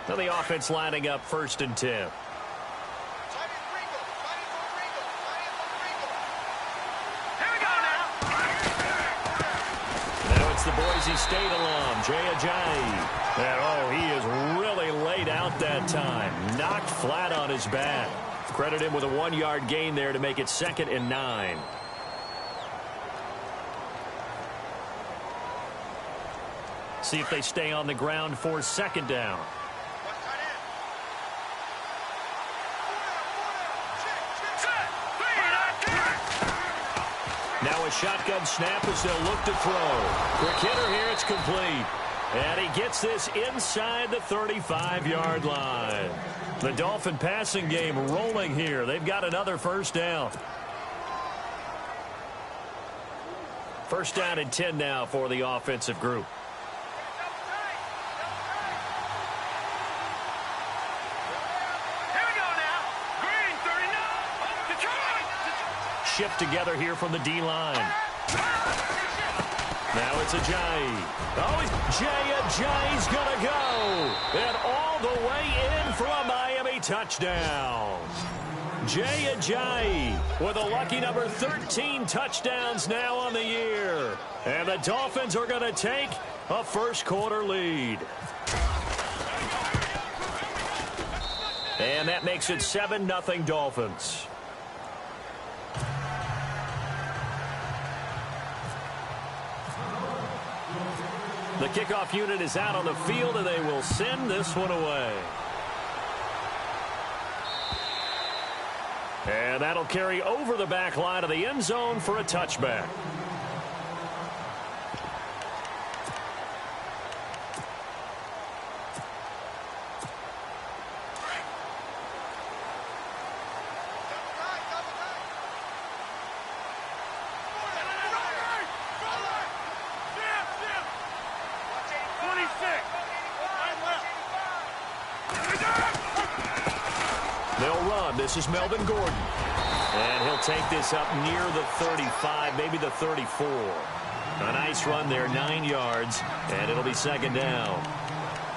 Now the offense lining up 1st and 10. The Boise State alum, Jay Ajayi. And, oh, he is really laid out that time. Knocked flat on his back. Credit him with a 1-yard gain there to make it 2nd and 9. See if they stay on the ground for 2nd down. Now a shotgun snap as they'll look to throw. Quick hitter here, it's complete. And he gets this inside the 35-yard line. The Dolphin passing game rolling here. They've got another 1st down. 1st down and 10 now for the offensive group. Shift together here from the D-line. Now it's Ajayi. Oh, Jay Ajayi's going to go. And all the way in for a Miami touchdown. Jay Ajayi with a lucky number 13 touchdowns now on the year. And the Dolphins are going to take a 1st quarter lead. And that makes it 7-0 Dolphins. The kickoff unit is out on the field, and they will send this one away. And that'll carry over the back line of the end zone for a touchback. This is Melvin Gordon. And he'll take this up near the 35, maybe the 34. A nice run there, 9 yards, and it'll be 2nd down.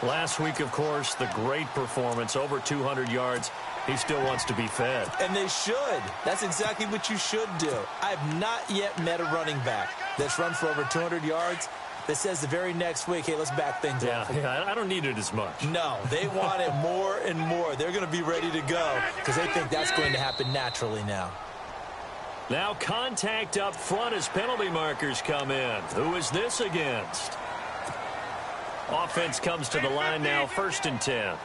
Last week, of course, the great performance, over 200 yards. He still wants to be fed. And they should. That's exactly what you should do. I've not yet met a running back that's run for over 200 yards that says the very next week, hey, let's back things up. Yeah, I don't need it as much. No, they want it more and more. They're going to be ready to go because they think that's going to happen naturally now. Now contact up front as penalty markers come in. Who is this against? Offense comes to the line now, 1st and 10.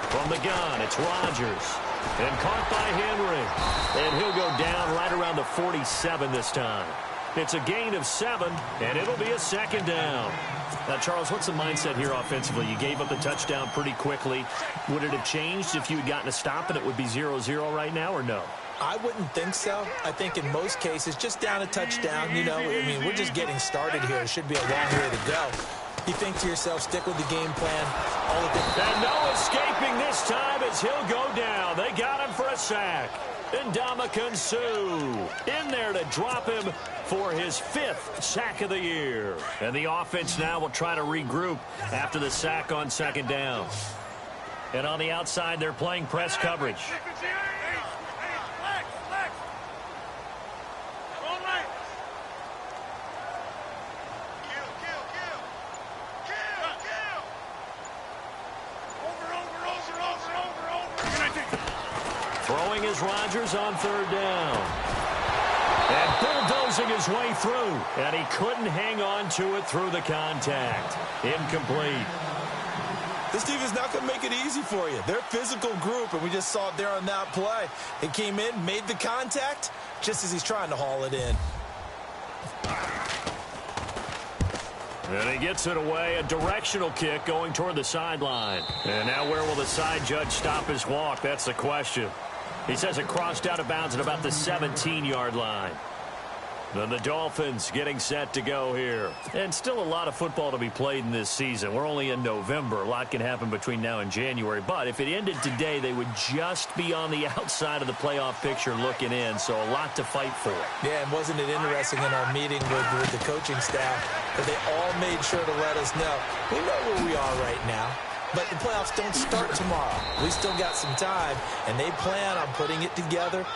From the gun, it's Rodgers. And caught by Henry. And he'll go down right around the 47 this time. It's a gain of 7, and it'll be a 2nd down. Now, Charles, what's the mindset here offensively? You gave up the touchdown pretty quickly. Would it have changed if you had gotten a stop and it would be 0-0 right now, or no? I wouldn't think so. I think in most cases, just down a touchdown, you know, I mean, we're just getting started here. It should be a long way to go. You think to yourself, stick with the game plan. And no escaping this time as he'll go down. They got him for a sack. And Ndamukong Suh in there to drop him for his 5th sack of the year. And the offense now will try to regroup after the sack on 2nd down. And on the outside, they're playing press coverage. Throwing is Rodgers on 3rd down. And bulldozing his way through. And he couldn't hang on to it through the contact. Incomplete. This team is not going to make it easy for you. They're a physical group, and we just saw it there on that play. He came in, made the contact, just as he's trying to haul it in. And he gets it away, a directional kick going toward the sideline. And now where will the side judge stop his walk? That's the question. He says it crossed out of bounds at about the 17-yard line. And the Dolphins getting set to go here. And still a lot of football to be played in this season. We're only in November. A lot can happen between now and January. But if it ended today, they would just be on the outside of the playoff picture looking in. So a lot to fight for. Yeah, and wasn't it interesting in our meeting with the coaching staff that they all made sure to let us know, we know where we are right now. But the playoffs don't start tomorrow. We still got some time, and they plan on putting it together,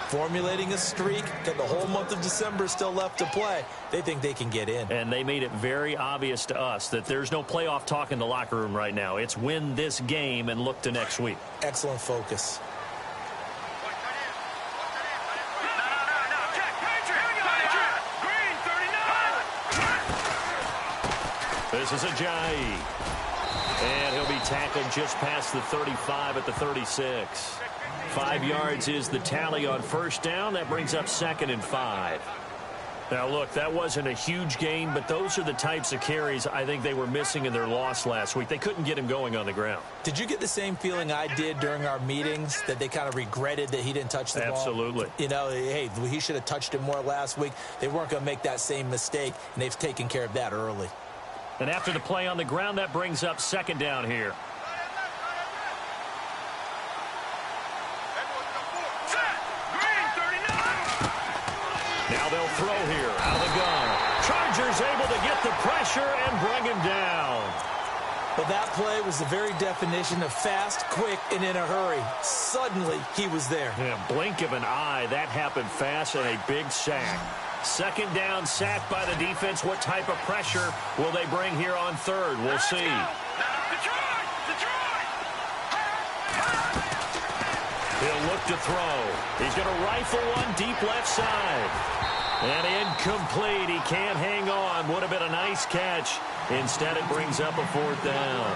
formulating a streak, got the whole month of December still left to play. They think they can get in. And they made it very obvious to us that there's no playoff talk in the locker room right now. It's win this game and look to next week. Excellent focus. This is Ajayi. And he'll be tackled just past the 35 at the 36. 5 yards is the tally on first down. That brings up 2nd and 5. Now, look, that wasn't a huge gain, but those are the types of carries I think they were missing in their loss last week. They couldn't get him going on the ground. Did you get the same feeling I did during our meetings, that they kind of regretted that he didn't touch the ball? Absolutely. You know, hey, he should have touched it more last week. They weren't going to make that same mistake, and they've taken care of that early. And after the play on the ground, that brings up 2nd down here. Now they'll throw here out of the gun. Chargers able to get the pressure and bring him down. But that play was the very definition of fast, quick, and in a hurry. Suddenly, he was there. Yeah, blink of an eye. That happened fast and a big sack. 2nd down, sack by the defense. What type of pressure will they bring here on 3rd? We'll see. He'll look to throw. He's going to rifle one deep left side. And incomplete. He can't hang on. Would have been a nice catch. Instead, it brings up a 4th down.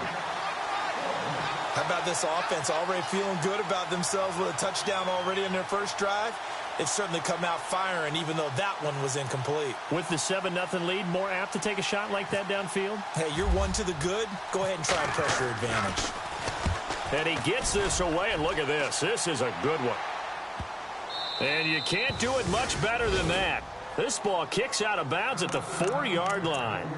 How about this offense already feeling good about themselves with a touchdown already in their first drive? They've certainly come out firing, even though that one was incomplete. With the 7-0 lead, more apt to take a shot like that downfield? Hey, you're one to the good. Go ahead and try and press your advantage. And he gets this away, and look at this. This is a good one. And you can't do it much better than that. This ball kicks out of bounds at the 4-yard line.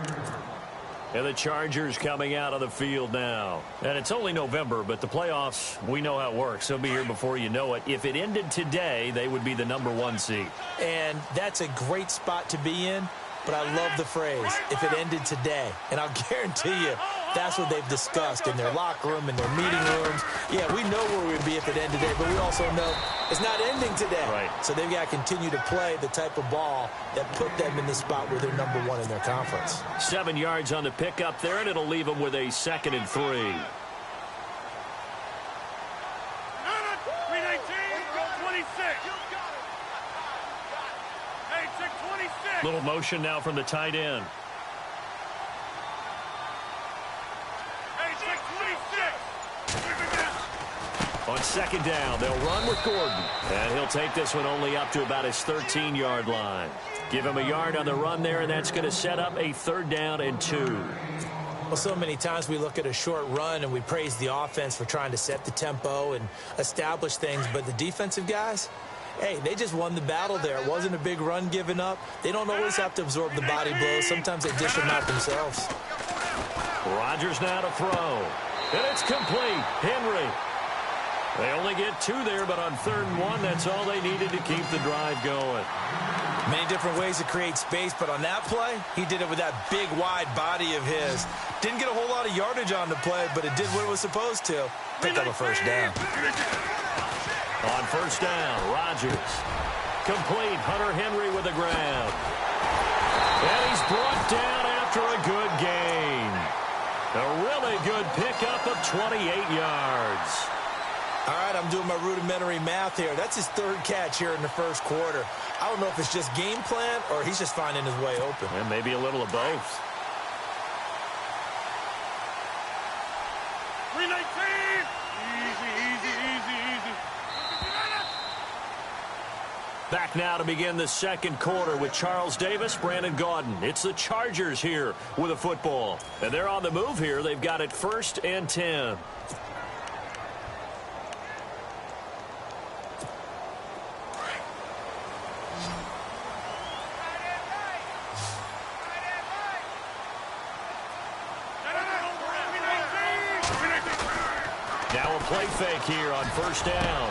And the Chargers coming out of the field now. And it's only November, but the playoffs, we know how it works. They'll be here before you know it. If it ended today, they would be the #1 seed. And that's a great spot to be in, but I love the phrase, if it ended today. And I'll guarantee you, that's what they've discussed in their locker room, in their meeting rooms. Yeah, we know where we'd be if it ended today, but we also know it's not ending today. Right. So they've got to continue to play the type of ball that put them in the spot where they're #1 in their conference. 7 yards on the pickup there, and it'll leave them with a 2nd and 3. Little motion now from the tight end. On 2nd down, they'll run with Gordon. And he'll take this one only up to about his 13-yard line. Give him a yard on the run there, and that's going to set up a 3rd down and 2. Well, so many times we look at a short run and we praise the offense for trying to set the tempo and establish things, but the defensive guys, hey, they just won the battle there. It wasn't a big run given up. They don't always have to absorb the body blows. Sometimes they dish them out themselves. Rodgers now to throw. And it's complete. Henry. They only get 2 there, but on 3rd and 1, that's all they needed to keep the drive going. Many different ways to create space, but on that play, he did it with that big, wide body of his. Didn't get a whole lot of yardage on the play, but it did what it was supposed to. Picked up a 1st down. On 1st down, Rodgers. Complete. Hunter Henry with the ground. And he's brought down after a good gain. A really good pickup of 28 yards. All right, I'm doing my rudimentary math here. That's his 3rd catch here in the 1st quarter. I don't know if it's just game plan or he's just finding his way open. And maybe a little of both. 319! Easy. Back now to begin the 2nd quarter with Charles Davis, Brandon Gaudin. It's the Chargers here with a football. And they're on the move here. They've got it 1st and 10. little play fake here on first down.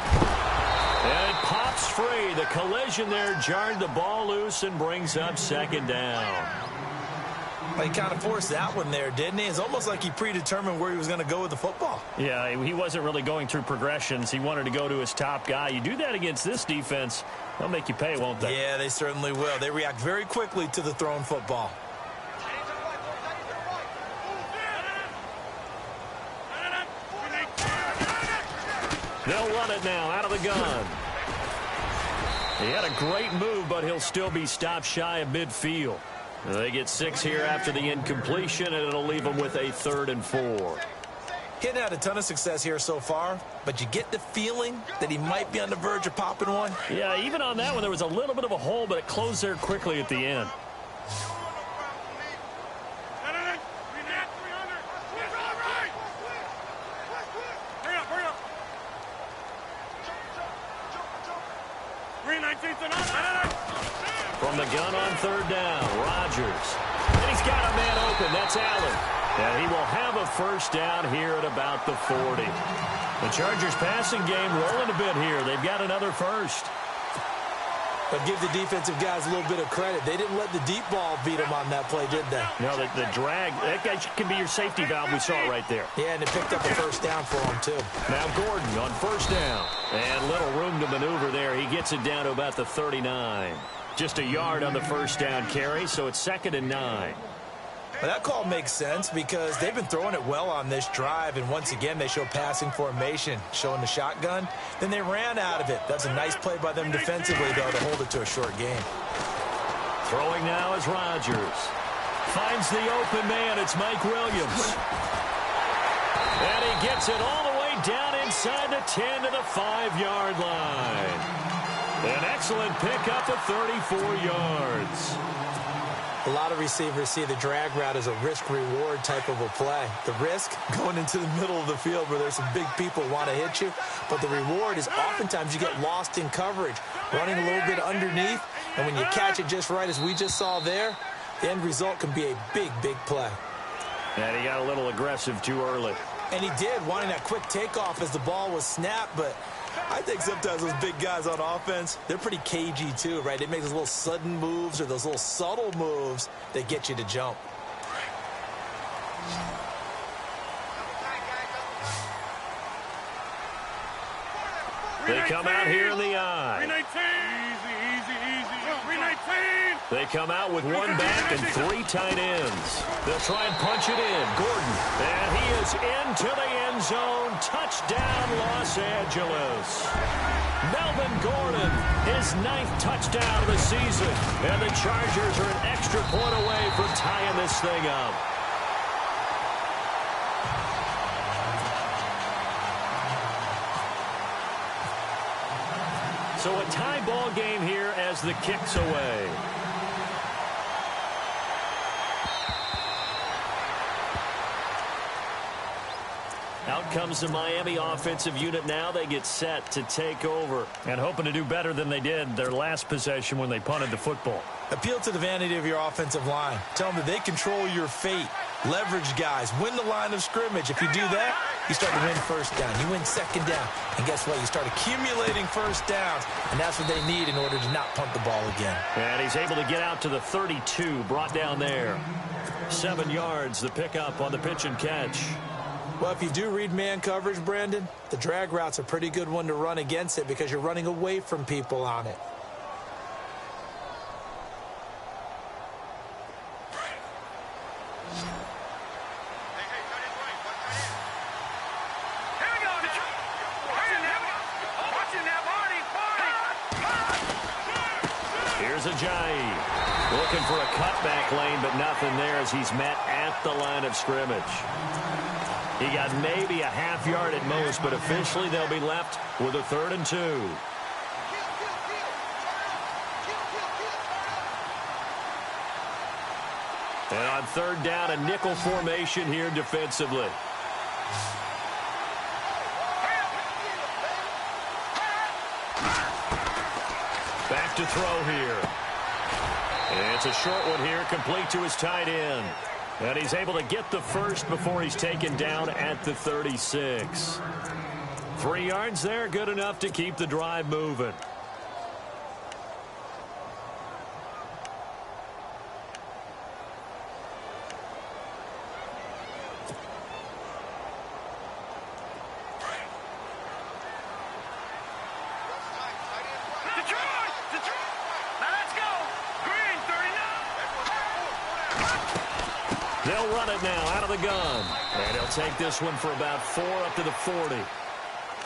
And it pops free. The collision there jarred the ball loose and brings up second down. He kind of forced that one there, didn't he? It's almost like he predetermined where he was going to go with the football. Yeah, he wasn't really going through progressions. He wanted to go to his top guy. You do that against this defense, they'll make you pay, won't they? Yeah, they certainly will. They react very quickly to the thrown football. They'll run it now out of the gun. He had a great move, but he'll still be stopped shy of midfield. They get 6 here after the incompletion, and it'll leave them with a 3rd and 4. He hadn't had a ton of success here so far, but you get the feeling that he might be on the verge of popping one. Yeah, even on that one, there was a little bit of a hole, but it closed there quickly at the end. From the gun on 3rd down, Rodgers. And he's got a man open. That's Allen. And he will have a first down here at about the 40. The Chargers passing game rolling a bit here. They've got another first. But give the defensive guys a little bit of credit. They didn't let the deep ball beat them on that play, did they? No, the drag, that guy can be your safety valve. We saw it right there. Yeah, and it picked up a first down for him, too. Now Gordon on first down. And little room to maneuver there. He gets it down to about the 39. Just a yard on the first down carry, so it's 2nd and 9. Well, that call makes sense because they've been throwing it well on this drive, and once again they show passing formation, showing the shotgun. Then they ran out of it. That's a nice play by them defensively, though, to hold it to a short game. Throwing now is Rodgers. Finds the open man. It's Mike Williams. And he gets it all the way down inside the 10 to the 5-yard line. An excellent pickup of 34 yards. A lot of receivers see the drag route as a risk-reward type of a play. The risk, going into the middle of the field where there's some big people who want to hit you. But the reward is oftentimes you get lost in coverage, running a little bit underneath. And when you catch it just right, as we just saw there, the end result can be a big, big play. And he got a little aggressive too early. And he did, wanting that quick takeoff as the ball was snapped, but I think sometimes those big guys on offense, they're pretty cagey too, right? They make those little sudden moves or those little subtle moves that get you to jump. They come out here in the eye. They come out with one back and 3 tight ends. They'll try and punch it in. Gordon, and he is into the end zone. Touchdown, Los Angeles. Melvin Gordon, his 9th touchdown of the season. And the Chargers are an extra point away from tying this thing up. So a tie ball game here as the kick's away. Out comes the Miami offensive unit now. They get set to take over and hoping to do better than they did their last possession when they punted the football. Appeal to the vanity of your offensive line. Tell them that they control your fate. Leverage guys. Win the line of scrimmage. If you do that, you start to win first down. You win second down. And guess what? You start accumulating first downs. And that's what they need in order to not punt the ball again. And he's able to get out to the 32. Brought down there. 7 yards, the pickup on the pitch and catch. Well, if you do read man coverage, Brandon, the drag route's a pretty good one to run against it because you're running away from people on it. Here's Ajayi looking for a cutback lane, but nothing there as he's met at the line of scrimmage. He got maybe a half yard at most, but officially they'll be left with a 3rd and 2. And on 3rd down, a nickel formation here defensively. Back to throw here. And it's a short one here, complete to his tight end. And he's able to get the first before he's taken down at the 36. 3 yards there, good enough to keep the drive moving. They'll run it now out of the gun. And he'll take this one for about 4 up to the 40.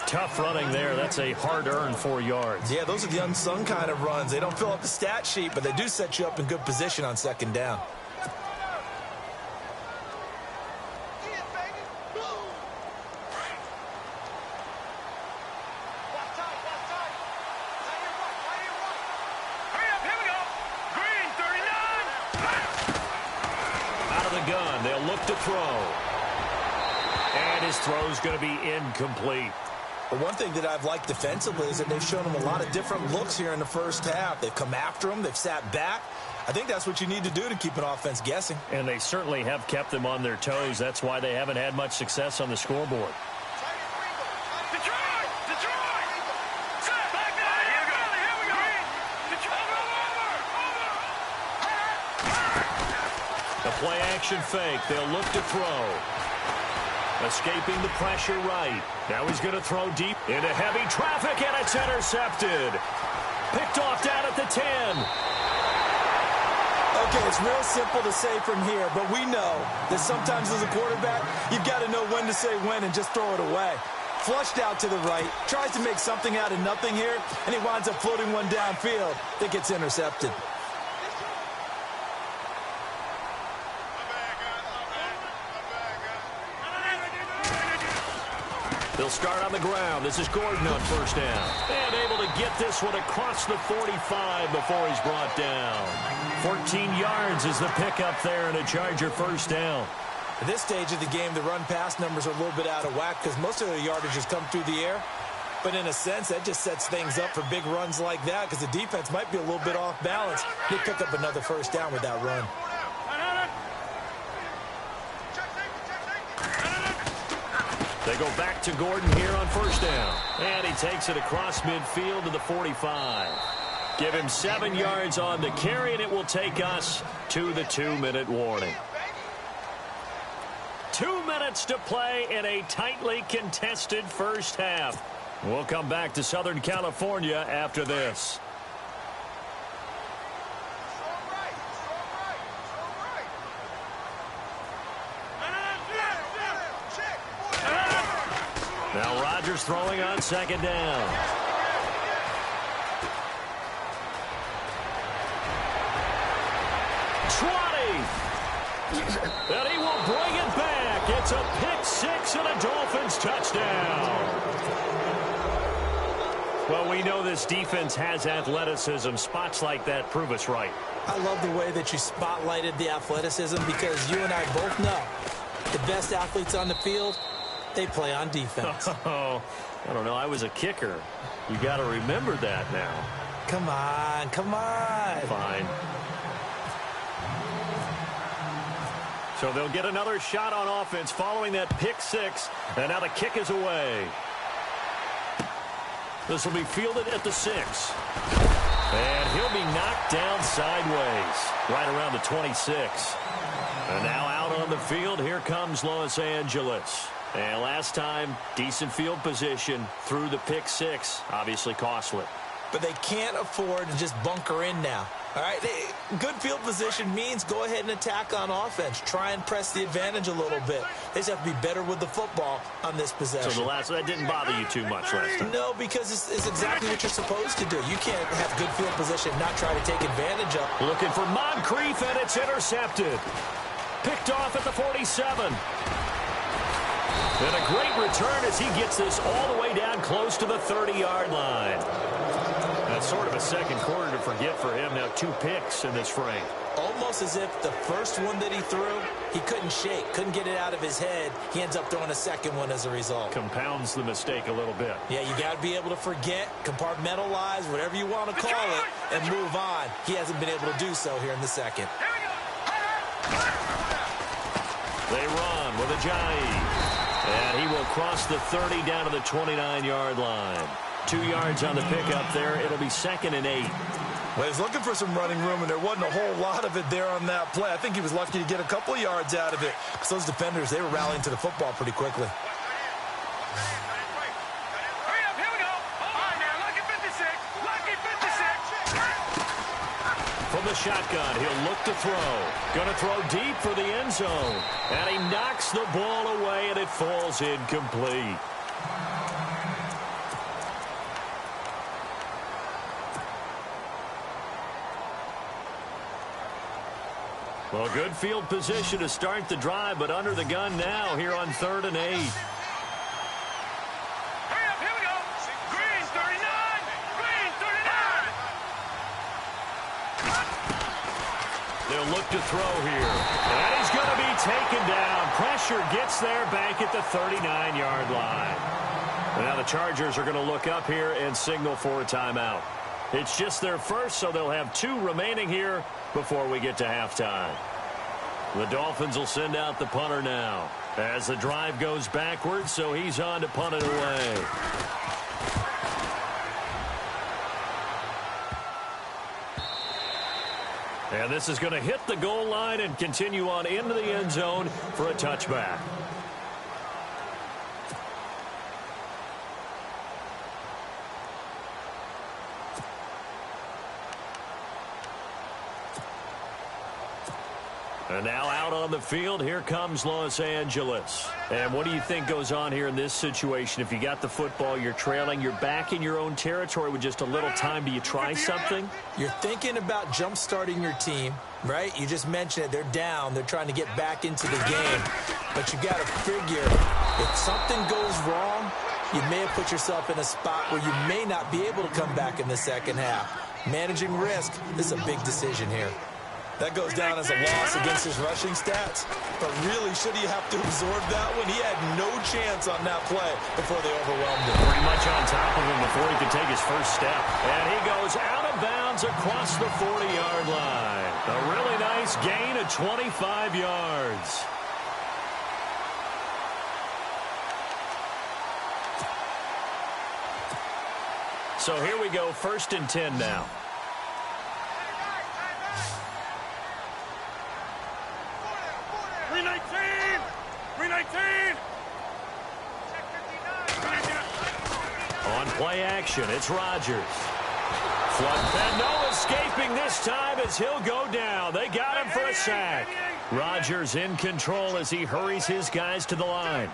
Tough running there. That's a hard-earned 4 yards. Yeah, those are the unsung kind of runs. They don't fill up the stat sheet, but they do set you up in good position on second down. Gun. They'll look to throw. And his throw's going to be incomplete. But one thing that I've liked defensively is that they've shown him a lot of different looks here in the first half. They've come after him. They've sat back. I think that's what you need to do to keep an offense guessing. And they certainly have kept them on their toes. That's why they haven't had much success on the scoreboard. Play action fake. They'll look to throw. Escaping the pressure right. Now he's going to throw deep into heavy traffic, and it's intercepted. Picked off down at the 10. Okay, it's real simple to say from here, but we know that sometimes as a quarterback, you've got to know when to say when and just throw it away. Flushed out to the right, tries to make something out of nothing here, and he winds up floating one downfield that gets intercepted. They'll start on the ground. This is Gordon on first down. And able to get this one across the 45 before he's brought down. 14 yards is the pickup there and a Charger first down. At this stage of the game, the run-pass numbers are a little bit out of whack because most of their yardage has come through the air. But in a sense, that just sets things up for big runs like that because the defense might be a little bit off balance. They pick up another first down with that run. They go back to Gordon here on first down. And he takes it across midfield to the 45. Give him 7 yards on the carry, and it will take us to the 2-minute warning. 2 minutes to play in a tightly contested first half. We'll come back to Southern California after this. Now Rodgers throwing on second down. And he will bring it back. It's a pick six and a Dolphins touchdown. Well, we know this defense has athleticism. Spots like that prove us right. I love the way that you spotlighted the athleticism because you and I both know the best athletes on the field, they play on defense. Oh, I don't know. I was a kicker. You got to remember that now. Come on, come on. Fine. So they'll get another shot on offense following that pick six. And now the kick is away. This will be fielded at the 6. And he'll be knocked down sideways right around the 26. And now out on the field, here comes Los Angeles. And last time, decent field position through the pick six. Obviously costly. But they can't afford to just bunker in now. All right, good field position means go ahead and attack on offense. Try and press the advantage a little bit. They just have to be better with the football on this possession. So that didn't bother you too much last time? No, because it's exactly what you're supposed to do. You can't have good field position and not try to take advantage of it. Looking for Moncrief, and it's intercepted. Picked off at the 47. And a great return as he gets this all the way down close to the 30-yard line. That's sort of a second quarter to forget for him. Now 2 picks in this frame. Almost as if the first one that he threw, he couldn't shake, couldn't get it out of his head. He ends up throwing a second one as a result. Compounds the mistake a little bit. Yeah, you got to be able to forget, compartmentalize, whatever you want to call it, and move on. He hasn't been able to do so here in the second. They run with Ajayi. And he will cross the 30 down to the 29-yard line. 2 yards on the pickup there. It'll be 2nd and 8. Well, he's looking for some running room, and there wasn't a whole lot of it there on that play. I think he was lucky to get a couple of yards out of it, because those defenders, they were rallying to the football pretty quickly. Hurry up, here we go. All right, now, lucky 56. Lucky 56. From the shotgun, he'll look to throw. Going to throw deep for the end zone. And he knocks the ball away, and it falls incomplete. Well, good field position to start the drive, but under the gun now here on 3rd and 8. Hurry up, here we go. Green 39. Green 39. They'll look to throw here. And he's going to be taken down. Pressure gets there back at the 39-yard line. And now the Chargers are going to look up here and signal for a timeout. It's just their first, so they'll have 2 remaining here before we get to halftime. The Dolphins will send out the punter now as the drive goes backwards, so he's on to punt it away. And this is going to hit the goal line and continue on into the end zone for a touchback. And now out on the field, here comes Los Angeles. And what do you think goes on here in this situation? If you got the football, you're trailing, you're back in your own territory with just a little time. Do you try something? You're thinking about jump-starting your team, right? You just mentioned it. They're down. They're trying to get back into the game. But you got to figure, if something goes wrong, you may have put yourself in a spot where you may not be able to come back in the second half. Managing risk, this is a big decision here. That goes down as a loss against his rushing stats. But really, should he have to absorb that one? He had no chance on that play before they overwhelmed him. Pretty much on top of him before he could take his first step. And he goes out of bounds across the 40-yard line. A really nice gain of 25 yards. So here we go, 1st and 10 now. 319. On play action, it's Rodgers. And no escaping this time as he'll go down. They got him for a sack. Rodgers in control as he hurries his guys to the line.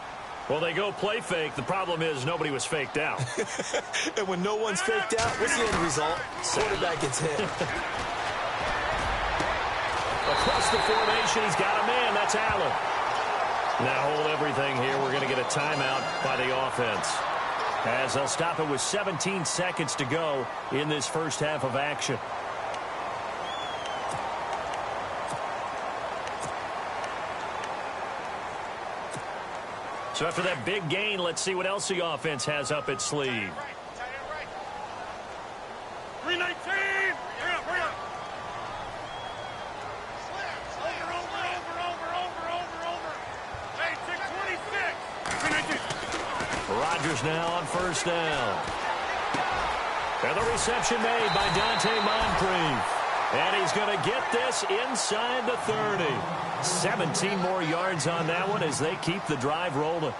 Well, they go play fake. The problem is nobody was faked out. And when no one's faked out, what's the end result? Quarterback gets hit. Across the formation, he's got a man. That's Allen. Now hold everything here. We're going to get a timeout by the offense, as they'll stop it with 17 seconds to go in this first half of action. So after that big gain, let's see what else the offense has up its sleeve. 319. Hurry up. Over. Hey, 626. 319. Rodgers now on first down. And the reception made by Dante Moncrief. And he's going to get this inside the 30. 17 more yards on that one as they keep the drive rolling.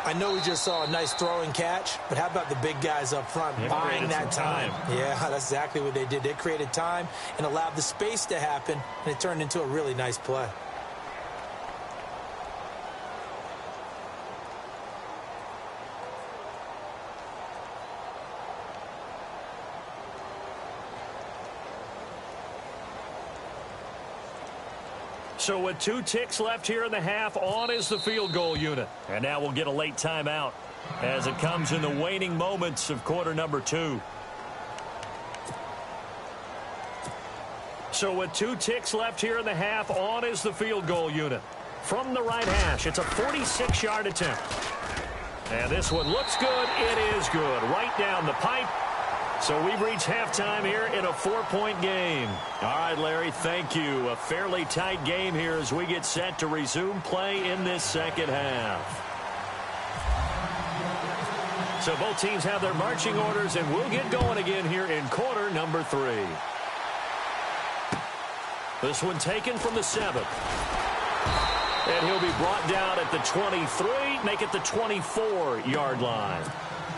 I know we just saw a nice throwing catch, but how about the big guys up front buying that time? Yeah, that's exactly what they did. They created time and allowed the space to happen, and it turned into a really nice play. So with 2 ticks left here in the half, on is the field goal unit. And now we'll get a late timeout as it comes in the waning moments of quarter number 2. So with 2 ticks left here in the half, on is the field goal unit. From the right hash, it's a 46-yard attempt. And this one looks good. It is good. Right down the pipe. So we've reached halftime here in a 4-point game. All right, Larry, thank you. A fairly tight game here as we get set to resume play in this second half. So both teams have their marching orders, and we'll get going again here in quarter number 3. This one taken from the 7th. And he'll be brought down at the 23, make it the 24-yard line.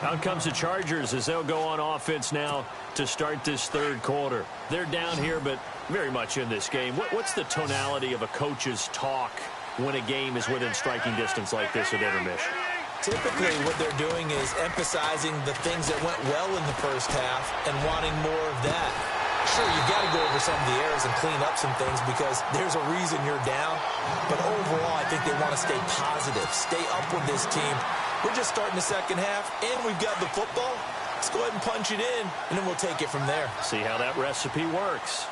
Out comes the Chargers as they'll go on offense now to start this third quarter. They're down here, but very much in this game. What's the tonality of a coach's talk when a game is within striking distance like this at intermission? Typically, what they're doing is emphasizing the things that went well in the first half and wanting more of that. Sure, you've got to go over some of the errors and clean up some things because there's a reason you're down. But overall, I think they want to stay positive, stay up with this team. We're just starting the second half, and we've got the football. Let's go ahead and punch it in, and then we'll take it from there. See how that recipe works.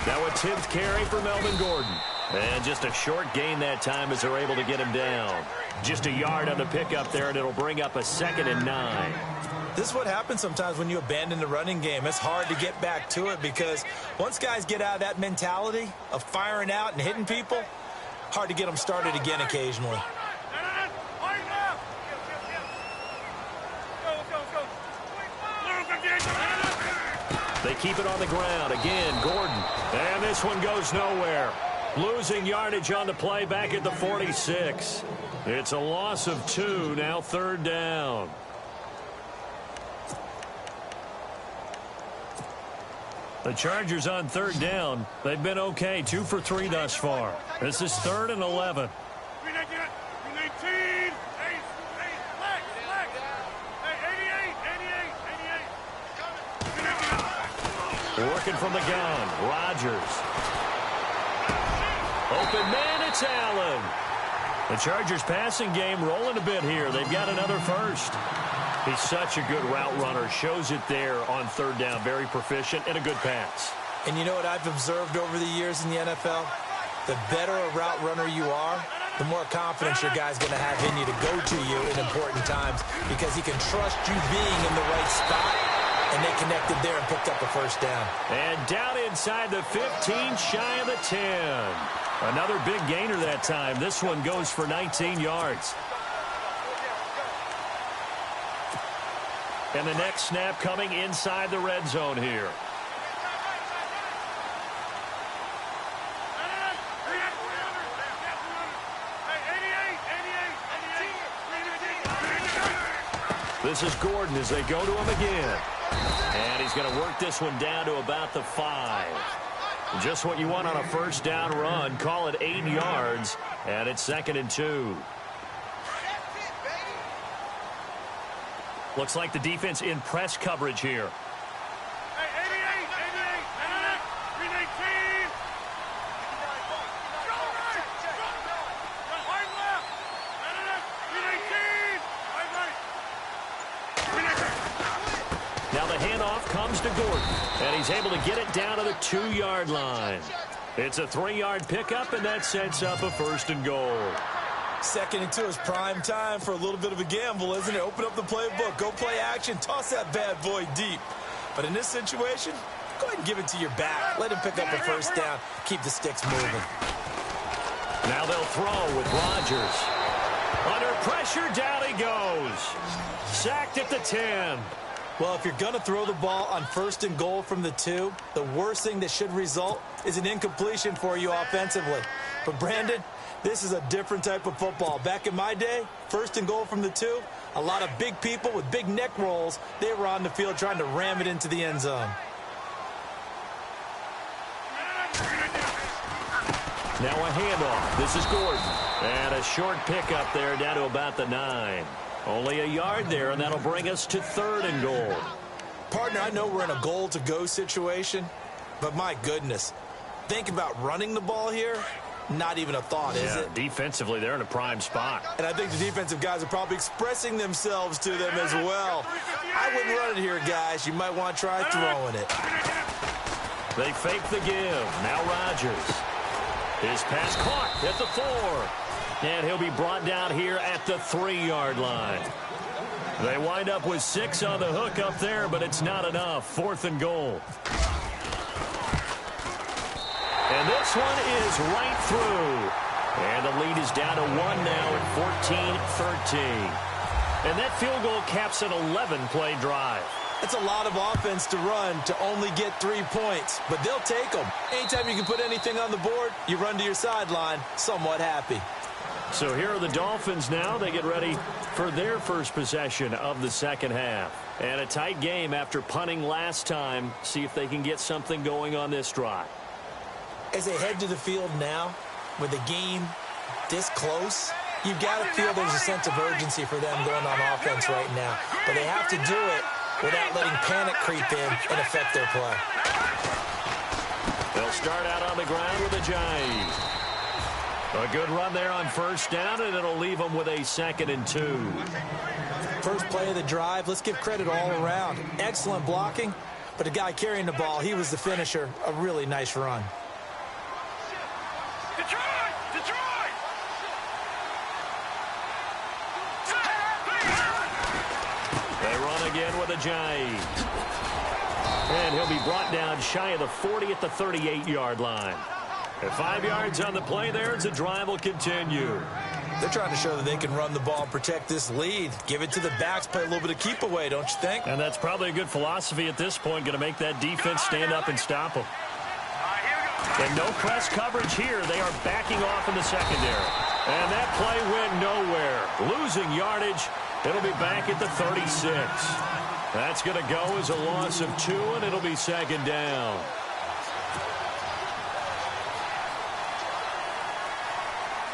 Now a 10th carry for Melvin Gordon. And just a short gain that time as they're able to get him down. Just a yard on the pickup there, and it'll bring up a 2nd and 9. This is what happens sometimes when you abandon the running game. It's hard to get back to it because once guys get out of that mentality of firing out and hitting people, hard to get them started again occasionally. They keep it on the ground. Again, Gordon. And this one goes nowhere. Losing yardage on the play back at the 46. It's a loss of 2, now 3rd down. The Chargers on 3rd down. They've been okay, 2 for 3 thus far. This is 3rd and 11. Working from the gun, Rodgers. Open man, it's Allen. The Chargers passing game rolling a bit here. They've got another first. He's such a good route runner. Shows it there on 3rd down. Very proficient and a good pass. And you know what I've observed over the years in the NFL? The better a route runner you are, the more confidence your guy's going to have in you to go to you in important times because he can trust you being in the right spot. And they connected there and picked up a first down. And down inside the 15, shy of the 10. Another big gainer that time. This one goes for 19 yards. And the next snap coming inside the red zone here. This is Gordon as they go to him again. And he's going to work this one down to about the 5. Just what you want on a first down run. Call it 8 yards. And it's 2nd and 2. Looks like the defense in press coverage here. Now the handoff comes to Gordon, and he's able to get it down to the 2-yard line. It's a 3-yard pickup, and that sets up a 1st and goal. 2nd and 2 is prime time for a little bit of a gamble, isn't it? Open up the playbook, go play action, toss that bad boy deep. But in this situation, go ahead and give it to your back. Let him pick up a first down, keep the sticks moving. Now they'll throw with Rodgers. Under pressure, down he goes. Sacked at the 10. Well, if you're going to throw the ball on 1st and goal from the 2, the worst thing that should result is an incompletion for you offensively. But, Brandon, this is a different type of football. Back in my day, 1st and goal from the 2, a lot of big people with big neck rolls, they were on the field trying to ram it into the end zone. Now a handoff. This is Gordon. And a short pickup there down to about the 9. Only a yard there, and that'll bring us to 3rd and goal. Partner, I know we're in a goal-to-go situation, but my goodness, think about running the ball here. Not even a thought, is it? Defensively, they're in a prime spot. And I think the defensive guys are probably expressing themselves to them as well. I wouldn't run it here, guys. You might want to try throwing it. They fake the give. Now Rodgers. His pass caught at the 4. And he'll be brought down here at the 3-yard line. They wind up with 6 on the hook up there, but it's not enough. 4th and goal. And this one is right through. And the lead is down to 1 now at 14-13. And that field goal caps an 11-play drive. That's a lot of offense to run to only get 3 points, but they'll take them. Anytime you can put anything on the board, you run to your sideline somewhat happy. So here are the Dolphins now. They get ready for their first possession of the second half. And a tight game after punting last time. See if they can get something going on this drive. As they head to the field now, with the game this close, you've got to feel there's a sense of urgency for them going on offense right now. But they have to do it without letting panic creep in and affect their play. They'll start out on the ground with a jive. A good run there on first down, and it'll leave them with a 2nd and 2. First play of the drive, let's give credit all around. Excellent blocking, but the guy carrying the ball, he was the finisher. A really nice run. Again with a jive. And he'll be brought down shy of the 40 at the 38-yard line. At 5 yards on the play there as the drive will continue. They're trying to show that they can run the ball and protect this lead. Give it to the backs, play a little bit of keep away, don't you think? And that's probably a good philosophy at this point, going to make that defense stand up and stop them. And no press coverage here. They are backing off in the secondary. And that play went nowhere. Losing yardage. It'll be back at the 36. That's going to go as a loss of 2, and it'll be 2nd down.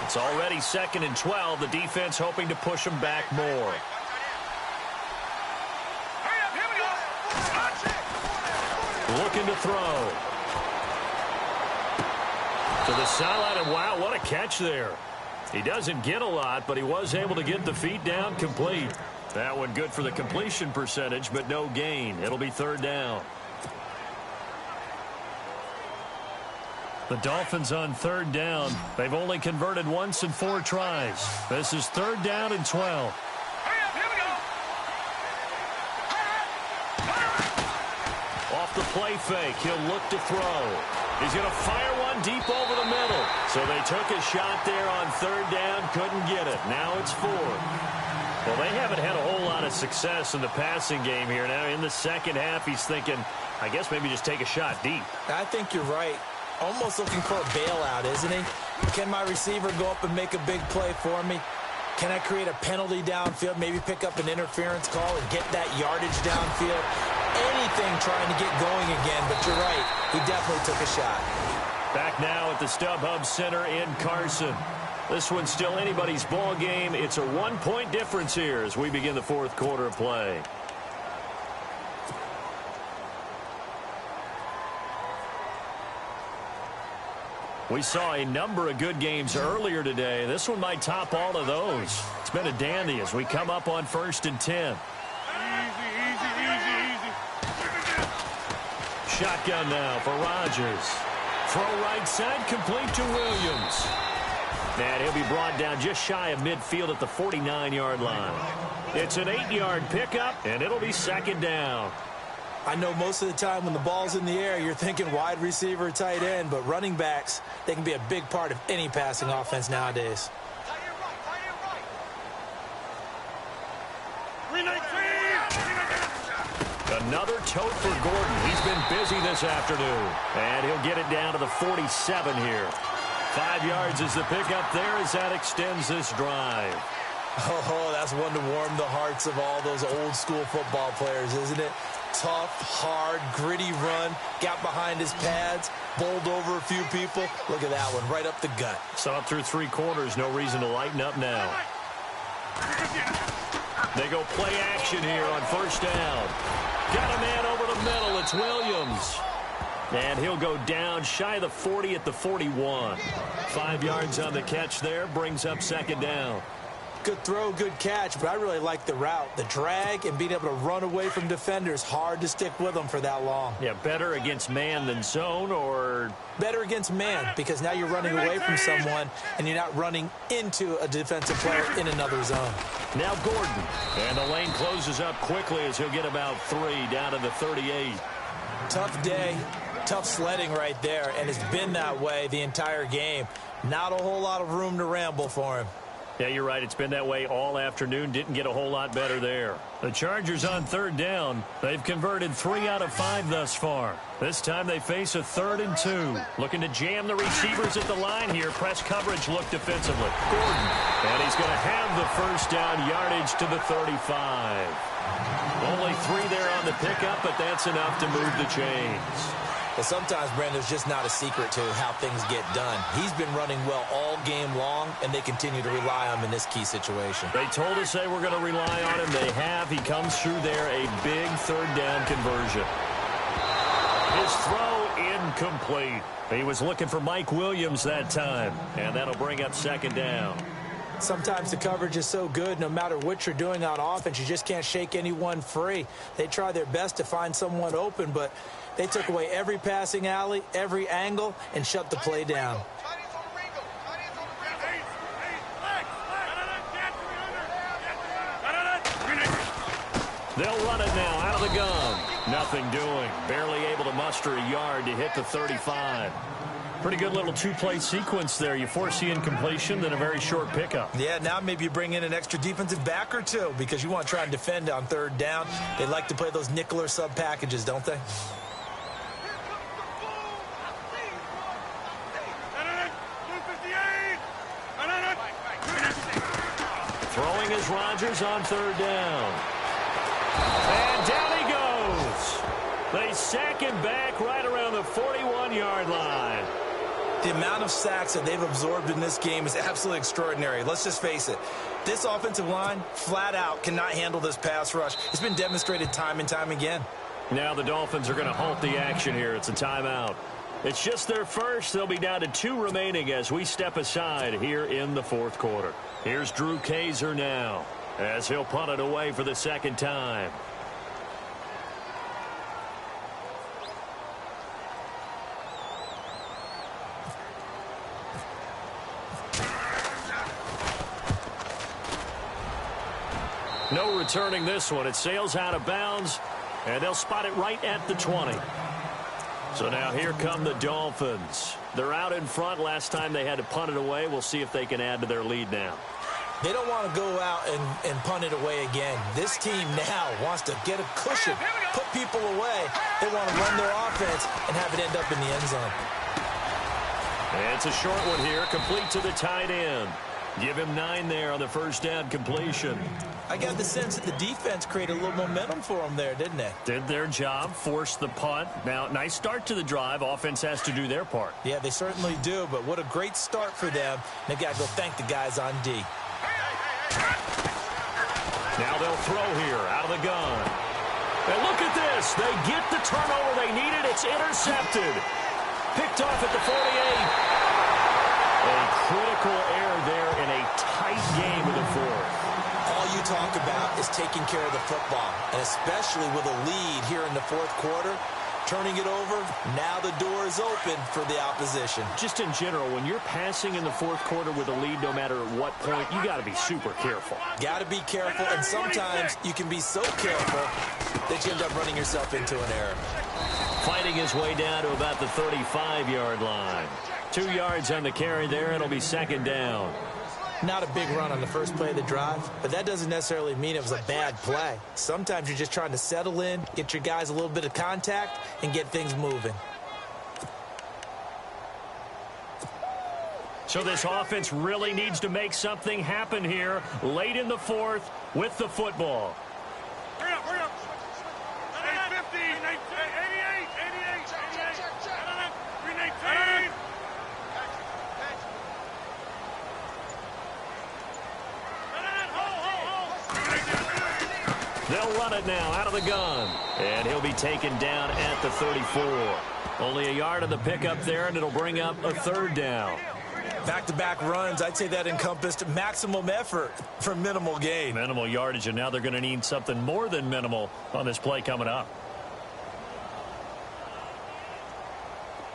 It's already 2nd and 12. The defense hoping to push them back more. Looking to throw. To the sideline, and wow, what a catch there. He doesn't get a lot, but he was able to get the feet down complete. That one good for the completion percentage, but no gain. It'll be 3rd down. The Dolphins on 3rd down. They've only converted once in 4 tries. This is 3rd down and 12. Off the play fake, he'll look to throw. He's going to fire one deep over the middle. So they took a shot there on 3rd down, couldn't get it. Now it's 4th. Well, they haven't had a whole lot of success in the passing game here. Now in the second half, he's thinking, I guess maybe just take a shot deep. I think you're right. Almost looking for a bailout, isn't he? Can my receiver go up and make a big play for me? Can I create a penalty downfield, maybe pick up an interference call and get that yardage downfield? Anything trying to get going again, but you're right. He definitely took a shot. Back now at the StubHub Center in Carson. This one's still anybody's ball game. It's a 1-point difference here as we begin the 4th quarter of play. We saw a number of good games earlier today. This one might top all of those. It's been a dandy as we come up on 1st and 10. Shotgun now for Rodgers. Throw right side, complete to Williams. And he'll be brought down just shy of midfield at the 49-yard line. It's an 8-yard pickup, and it'll be 2nd down. I know most of the time when the ball's in the air, you're thinking wide receiver, tight end, but running backs, they can be a big part of any passing offense nowadays. Another tote for Gordon. He's been busy this afternoon. And he'll get it down to the 47 here. 5 yards is the pickup there as that extends this drive. Oh, that's one to warm the hearts of all those old school football players, isn't it? Tough, hard, gritty run. Got behind his pads, bowled over a few people. Look at that one, right up the gut. Saw it through 3 quarters. No reason to lighten up now. They go play action here on 1st down. Got a man over the middle. It's Williams. And he'll go down shy of the 40 at the 41. 5 yards on the catch there. Brings up 2nd down. Good throw, good catch, but I really like the route. The drag and being able to run away from defenders. Hard to stick with them for that long. Yeah, better against man than zone, or? Better against man, because now you're running away from someone and you're not running into a defensive player in another zone. Now Gordon. And the lane closes up quickly as he'll get about 3 down to the 38. Tough day. Tough sledding right there, and it's been that way the entire game. Not a whole lot of room to ramble for him. Yeah, you're right. It's been that way all afternoon. Didn't get a whole lot better there. The Chargers on third down. They've converted 3 out of 5 thus far. This time they face a 3rd and 2. Looking to jam the receivers at the line here. Press coverage look defensively. Gordon. And he's going to have the first down, yardage to the 35. Only 3 there on the pickup, but that's enough to move the chains. But sometimes, Brandon, there's just not a secret to how things get done. He's been running well all game long, and they continue to rely on him in this key situation. They told us they were going to rely on him. They have. He comes through there, a big 3rd down conversion. His throw incomplete. He was looking for Mike Williams that time, and that'll bring up 2nd down. Sometimes the coverage is so good, no matter what you're doing on offense, you just can't shake anyone free. They try their best to find someone open, but they took away every passing alley, every angle, and shut the play down. They'll run it now out of the gun. Nothing doing. Barely able to muster a yard to hit the 35. Pretty good little 2-play sequence there. You force the incompletion, then a very short pickup. Yeah, now maybe you bring in an extra defensive back or two because you want to try and defend on 3rd down. They like to play those nickel or sub packages, don't they? Throwing is Rodgers on 3rd down. And down he goes. They sack him back right around the 41-yard line. The amount of sacks that they've absorbed in this game is absolutely extraordinary. Let's just face it. This offensive line, flat out, cannot handle this pass rush. It's been demonstrated time and time again. Now the Dolphins are going to halt the action here. It's a timeout. It's just their first. They'll be down to 2 remaining as we step aside here in the 4th quarter. Here's Drew Kaiser now as he'll punt it away for the 2nd time. No returning this one. It sails out of bounds, and they'll spot it right at the 20. So now here come the Dolphins. They're out in front. Last time they had to punt it away. We'll see if they can add to their lead now. They don't want to go out and punt it away again. This team now wants to get a cushion, put people away. They want to run their offense and have it end up in the end zone. And it's a short one here, complete to the tight end. Give him 9 there on the first down completion. I got the sense that the defense created a little momentum for them there, didn't they? Did their job, forced the punt. Now, nice start to the drive. Offense has to do their part. Yeah, they certainly do, but what a great start for them. They've got to go thank the guys on D. Now they'll throw here out of the gun. And look at this. They get the turnover they needed. It's intercepted. Picked off at the 48. A critical error there in a tight game of the 4th. All you talk about is taking care of the football, and especially with a lead here in the 4th quarter, turning it over, now the door is open for the opposition. Just in general, when you're passing in the 4th quarter with a lead, no matter at what point, you got to be super careful. Got to be careful, and sometimes you can be so careful that you end up running yourself into an error. Fighting his way down to about the 35-yard line. 2 yards on the carry there. It'll be 2nd down. Not a big run on the first play of the drive, but that doesn't necessarily mean it was a bad play. Sometimes you're just trying to settle in, get your guys a little bit of contact, and get things moving. So this offense really needs to make something happen here late in the 4th with the football. Hurry up, hurry up. 850, 88, 88, 319. They'll run it now out of the gun. And he'll be taken down at the 34. Only a yard on the pickup there, and it'll bring up a 3rd down. Back-to-back runs, I'd say that encompassed maximum effort for minimal gain. Minimal yardage, and now they're going to need something more than minimal on this play coming up.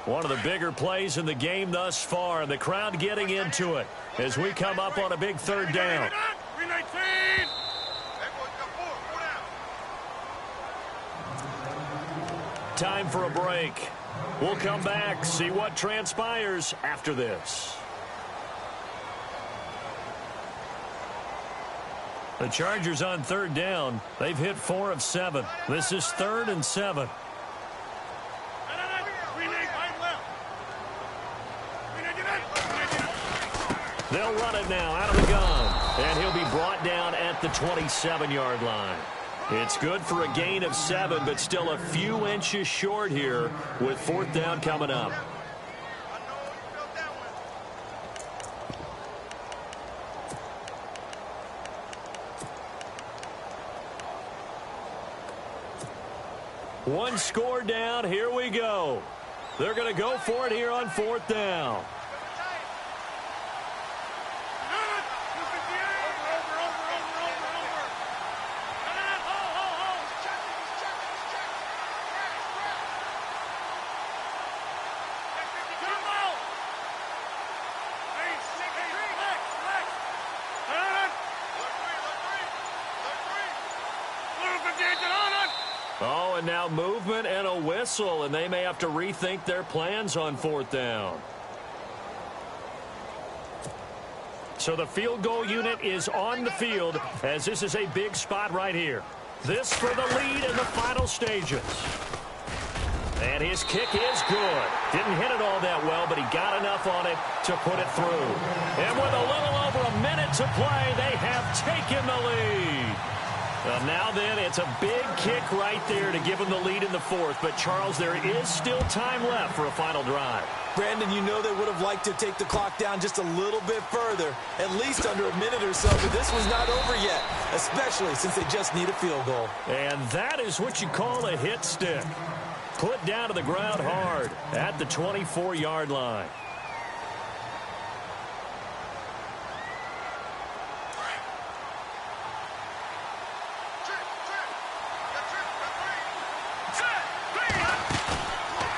One of the bigger plays in the game thus far, and the crowd getting into it as we come up on a big 3rd down. 319. Time for a break. We'll come back, see what transpires after this. The Chargers on third down. They've hit 4 of 7. This is 3rd and 7. They'll run it now out of the gun. And he'll be brought down at the 27-yard line. It's good for a gain of 7, but still a few inches short here with 4th down coming up. One score down. Here we go. They're going to go for it here on 4th down. Oh, and now movement and a whistle, and they may have to rethink their plans on 4th down. So the field goal unit is on the field, as this is a big spot right here. This for the lead in the final stages. And his kick is good. Didn't hit it all that well, but he got enough on it to put it through. And with a little over a minute to play, they have taken the lead. Well, now then, it's a big kick right there to give them the lead in the 4th. But, Charles, there is still time left for a final drive. Brandon, you know they would have liked to take the clock down just a little bit further, at least under a minute or so, but this was not over yet, especially since they just need a field goal. And that is what you call a hit stick. Put down to the ground hard at the 24-yard line.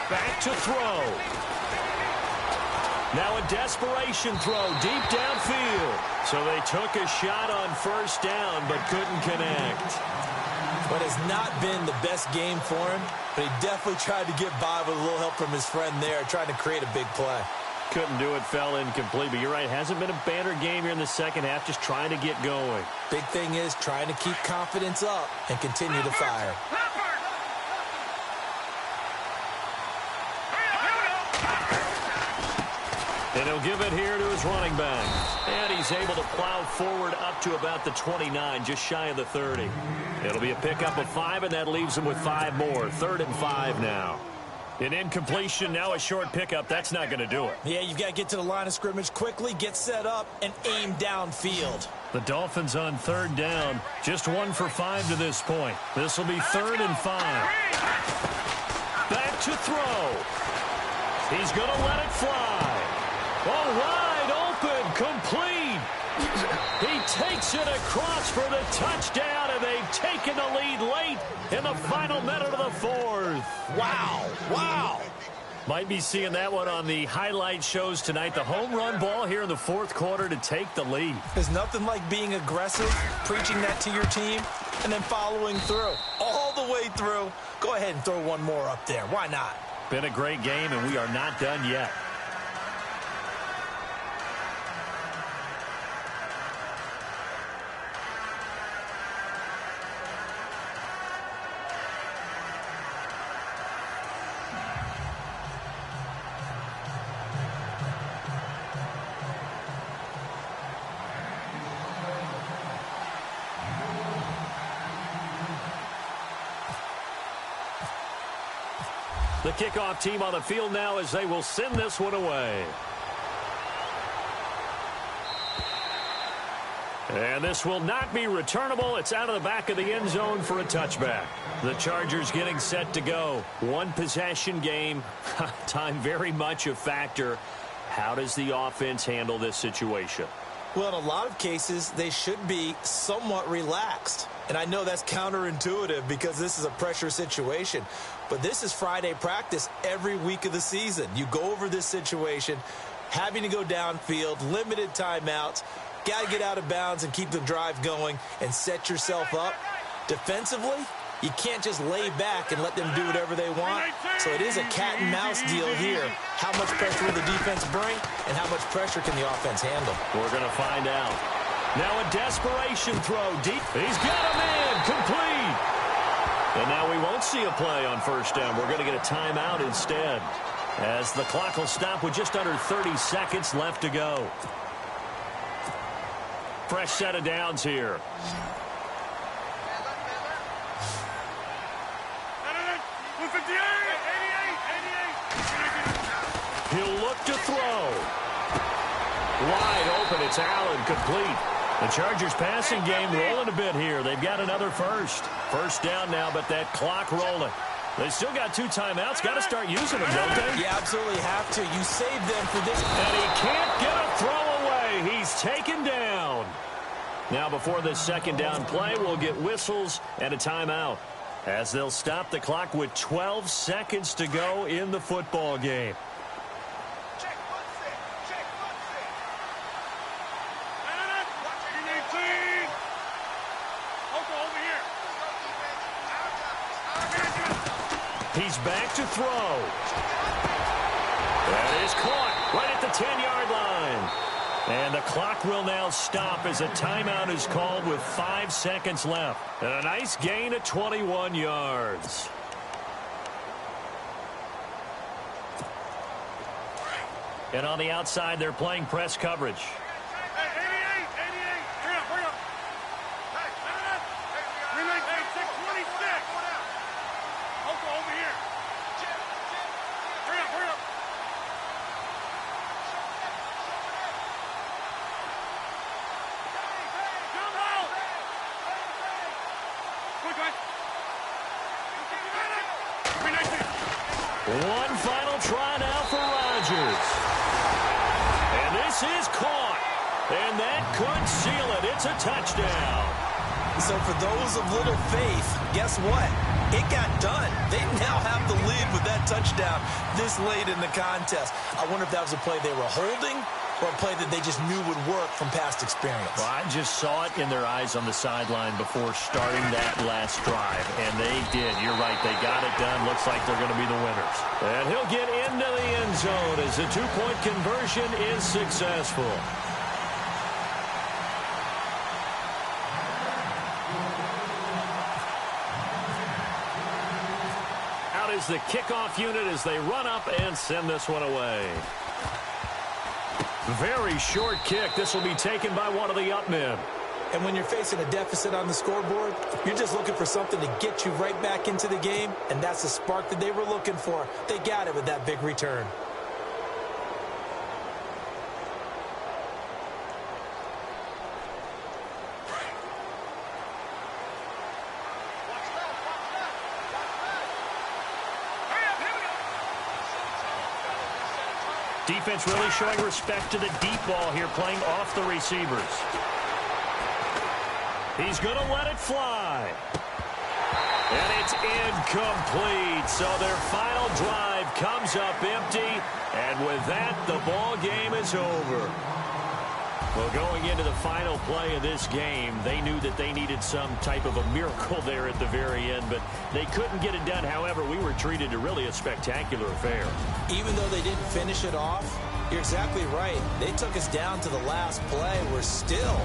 Back to throw. Now a desperation throw deep downfield. So they took a shot on 1st down but couldn't connect. But it's not been the best game for him, but he definitely tried to get by with a little help from his friend there, trying to create a big play. Couldn't do it, fell incomplete, but you're right, hasn't been a banner game here in the second half, just trying to get going. Big thing is trying to keep confidence up and continue to fire. And he'll give it here to his running back. And he's able to plow forward up to about the 29, just shy of the 30. It'll be a pickup of 5, and that leaves him with 5 more. 3rd and 5 now. An incompletion, now a short pickup. That's not going to do it. Yeah, you've got to get to the line of scrimmage quickly, get set up, and aim downfield. The Dolphins on 3rd down. Just 1 for 5 to this point. This will be 3rd and 5. Back to throw. He's going to let it fly. Oh, wide open, complete. He takes it across for the touchdown, and they've taken the lead late in the final minute of the 4th. Wow, wow. Might be seeing that one on the highlight shows tonight. The home run ball here in the 4th quarter to take the lead. There's nothing like being aggressive, preaching that to your team, and then following through. All the way through. Go ahead and throw one more up there. Why not? Been a great game, and we are not done yet. The kickoff team on the field now as they will send this one away. And this will not be returnable. It's out of the back of the end zone for a touchback. The Chargers getting set to go. One possession game. Time very much a factor. How does the offense handle this situation? Well, in a lot of cases, they should be somewhat relaxed. And I know that's counterintuitive because this is a pressure situation. But this is Friday practice every week of the season. You go over this situation, having to go downfield, limited timeouts, got to get out of bounds and keep the drive going and set yourself up. Defensively, you can't just lay back and let them do whatever they want. So it is a cat and mouse deal here. How much pressure will the defense bring and how much pressure can the offense handle? We're going to find out. Now a desperation throw deep. He's got him in. Complete. And now we won't see a play on first down. We're going to get a timeout instead, as the clock will stop with just under 30 seconds left to go. Fresh set of downs here. He'll look to throw. Wide open. It's Allen, complete. The Chargers passing game rolling a bit here. They've got another first. First down now, but that clock rolling. They still got 2 timeouts. Got to start using them, don't they? You absolutely have to. You save them for this. And he can't get a throw away. He's taken down. Now before this second down play, we'll get whistles and a timeout, as they'll stop the clock with 12 seconds to go in the football game. He's back to throw. That is caught right at the 10-yard line. And the clock will now stop as a timeout is called with 5 seconds left. And a nice gain of 21 yards. And on the outside, they're playing press coverage. One final try now for Rodgers. And this is caught. And that could seal it. It's a touchdown. So for those of little faith, guess what? It got done. They now have the lead with that touchdown this late in the contest. I wonder if that was a play they were holding or a play that they just knew would work from past experience. Well, I just saw it in their eyes on the sideline before starting that last drive, and they did. You're right. They got it done. Looks like they're going to be the winners. And he'll get into the end zone as the two-point conversion is successful. Out is the kickoff unit as they run up and send this one away. Very short kick. This will be taken by one of the up men. And when you're facing a deficit on the scoreboard, you're just looking for something to get you right back into the game, and that's the spark that they were looking for. They got it with that big return. Defense really showing respect to the deep ball here, playing off the receivers. He's going to let it fly. And it's incomplete. So their final drive comes up empty. And with that, the ball game is over. Well, going into the final play of this game, they knew that they needed some type of a miracle there at the very end, but they couldn't get it done. However, we were treated to really a spectacular affair. Even though they didn't finish it off, you're exactly right. They took us down to the last play. We're still,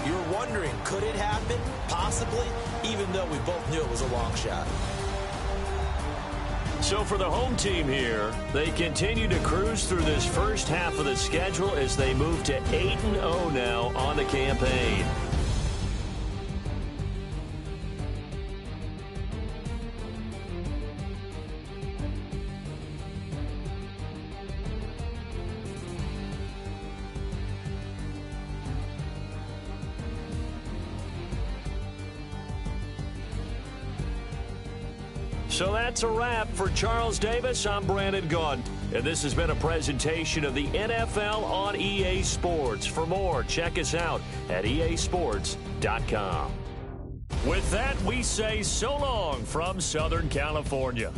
you're wondering, could it happen? Possibly, even though we both knew it was a long shot. So for the home team here, they continue to cruise through this first half of the schedule as they move to 8-0 now on the campaign. So that's a wrap for Charles Davis. I'm Brandon Gaudin, and this has been a presentation of the NFL on EA Sports. For more, check us out at easports.com. With that, we say so long from Southern California.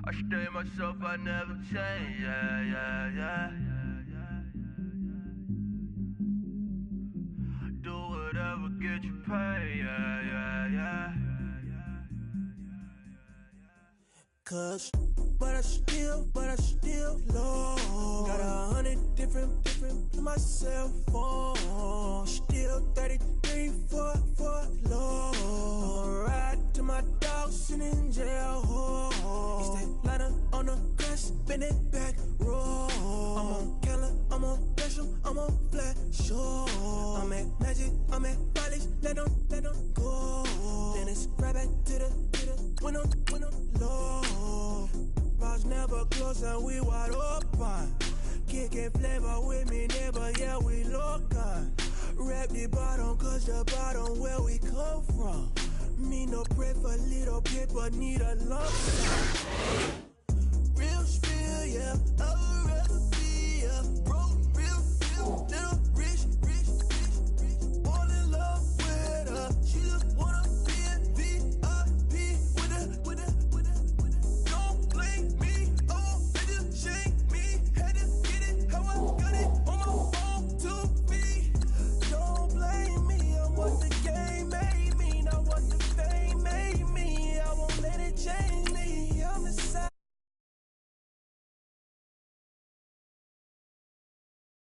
I stay myself, I never change, yeah. Do whatever, get you paid, yeah. Cause, but I still low. Got 100 different to my cell phone. Still 33 for low. I'ma ride to my dog sitting in jail. He stay lighter on the grass, spin it back, roll. I'm on Keller, I'm on Gresham, I'm on Flat Shore. I'm at Magic, I'm at Follies, let them go. Then it's right back to the when I'm low. Bars never close and we wide open. Kicking flavor with me, neighbor, yeah, we local. Rap the bottom, cause the bottom where we come from. Me no pray for little paper, need a lump.